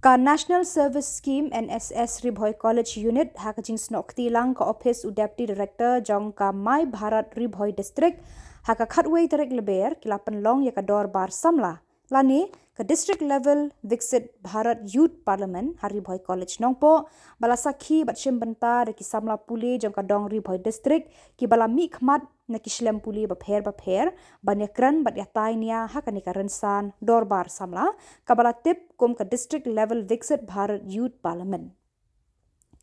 Ka National Service Scheme NSS Bhoi College Unit hakajing snok tilang ka Office u Deputy Director jong ka Mai Bharat Bhoi District haka khatway terek leber kila Pynlong ya ka dor bar Samla lani ka district level Viksit Bharat Youth Parliament hari Bhoi College nongpo balasakhi batshim banta de ki Samla puli jong ka dong Bhoi District ki bala mi khmat na ki shlem puli bapher banyakran bat yatai nia hakani ka rensan dor bar Samla kabala tip kum ka district level Viksit Bharat Youth Parliament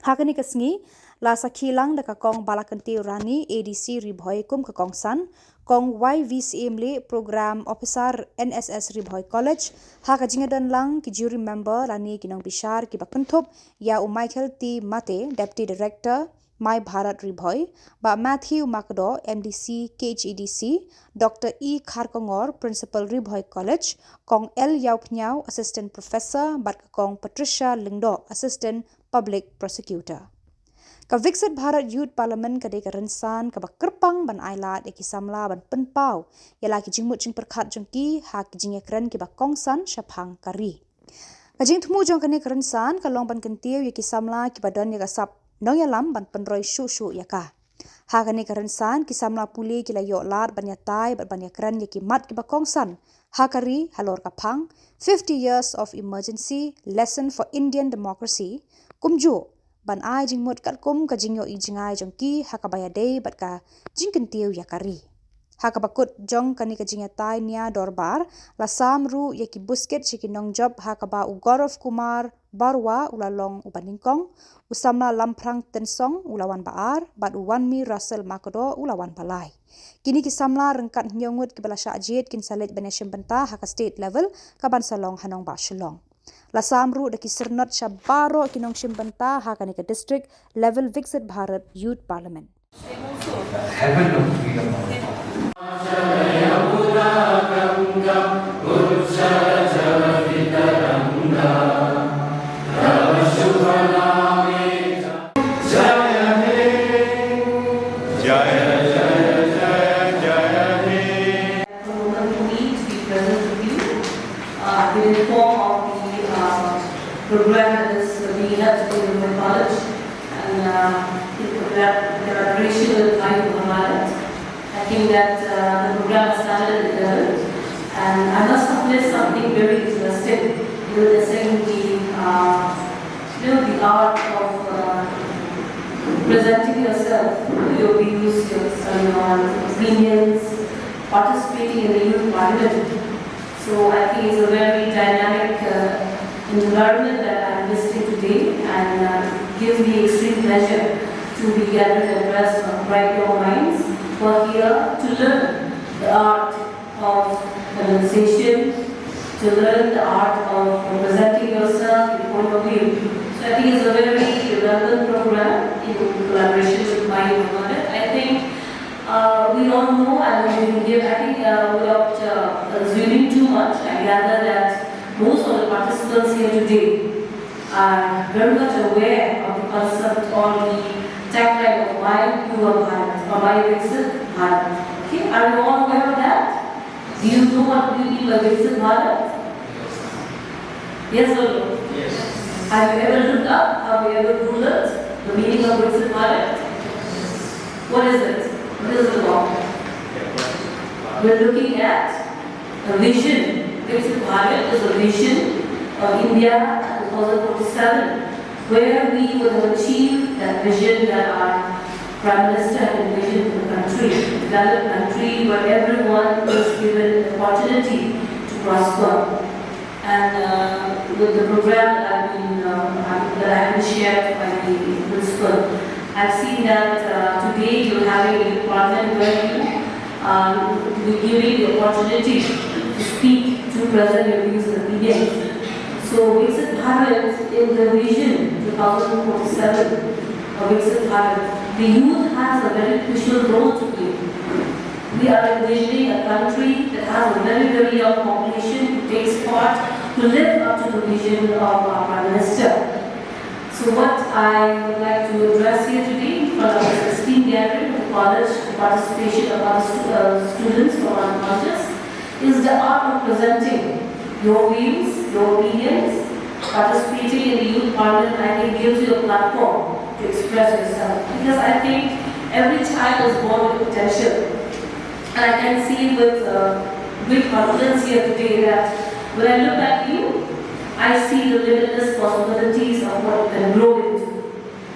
hakani ka sngi la sakhilang da ka kong balakanti rani ADC Bhoi kum ka kong san kong YVCM le program officer NSS Bhoi College haka jingadan lang ki jury member lani kinong bishar ki bakunthop ya u Michael T Mate deputy director Mai Bharat Bhoi ba Matthew Makdo MDC KHEDC Dr E Kharkongor principal Bhoi College kong L Yaupnyau assistant professor bat kong Patricia Lingdo assistant public prosecutor ka Viksit Bharat Youth Parliament ka de ka rensan ka bakerpang ban aila de ki Samla ban penpau yala ki jingmut jing perkhat jong ki ha ki jingekran ki ba kongsan shaphang kari ka jing thmu jong ka ne ka rensan ka long ban kentiu ya ki Samla ki badan ya ka sap nong yalam ban penroi shu yaka ha ka ne ka rensan ki Samla puli ki la yo lar ban yatai ban yakran ya ki mat ki ba kongsan ha kari halor ka phang 50 years of emergency lesson for Indian democracy kumju ban ai jing mut kat kum ka jingyo i jingai jong ki hakabaya dei bat ka jingken tiu yakari hakabakut jong kani ka jingya tai nia dorbar la samru yaki busket chiki nong job hakaba u Gaurav Kumar Barwa ulalong ubaningkong usamla lamprang tensong ulawan baar bat u Wanmi Russell Makodo ulawan palai kini ki Samla rengkat nyongut ki bala syajit kin salet banashim benta haka state level ka ban salong hanong ba Shillong la samru de ki sernot shabaro kinong shimbanta hakani ka district level Viksit Bharat Youth Parliament program that is being held in my college, and there are racial kind of Bharat. I think that the program started and I must have missed something very interesting. You were saying the art of presenting yourself, your views, your opinions, participating in the youth parliament. So I think it's a very dynamic environment that I'm listening today, and gives me extreme pleasure to be gathered and addressed on bright young minds who are here to learn the art of conversation, to learn the art of presenting yourself in point of view. So I think it's a very relevant program in collaboration with my Bharat. I think we all know, and we can give, I think without assuming too much, I gather that most of the participants here today are very much aware of the concept or the tagline of why you are Bharat or why Viksit Bharat. Okay, are you all aware of that? Do you know what we mean by Viksit Bharat? Yes or no? Yes. Have you ever looked up? Have you ever Googled the meaning of Viksit Bharat? What is it? What is it about? We're looking at a vision. Viksit Bharat is a vision of India 2047, where we would have achieved that vision that our Prime Minister had envisioned for the country, a developed country where everyone is given the opportunity to prosper. And with the program that I have been shared by the principal, I've seen that today you're having a parliament where you will be giving the opportunity to speak, to present your views and opinions. So Viksit Bharat in the vision 2047 of Viksit Bharat, the youth has a very crucial role to play. We are envisioning a country that has a very, very young population who takes part to live up to the vision of our Prime Minister. So what I would like to address here today in front of the 16 gathering of the college, the participation of our students from our colleges, is the art of presenting your views, your opinions, participating in the youth parliament, I think, gives you a platform to express yourself. Because I think every child is born with potential. And I can see with great confidence here today that when I look at you, I see the limitless possibilities of what you can grow into.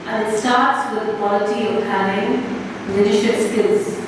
And it starts with the quality of having leadership skills.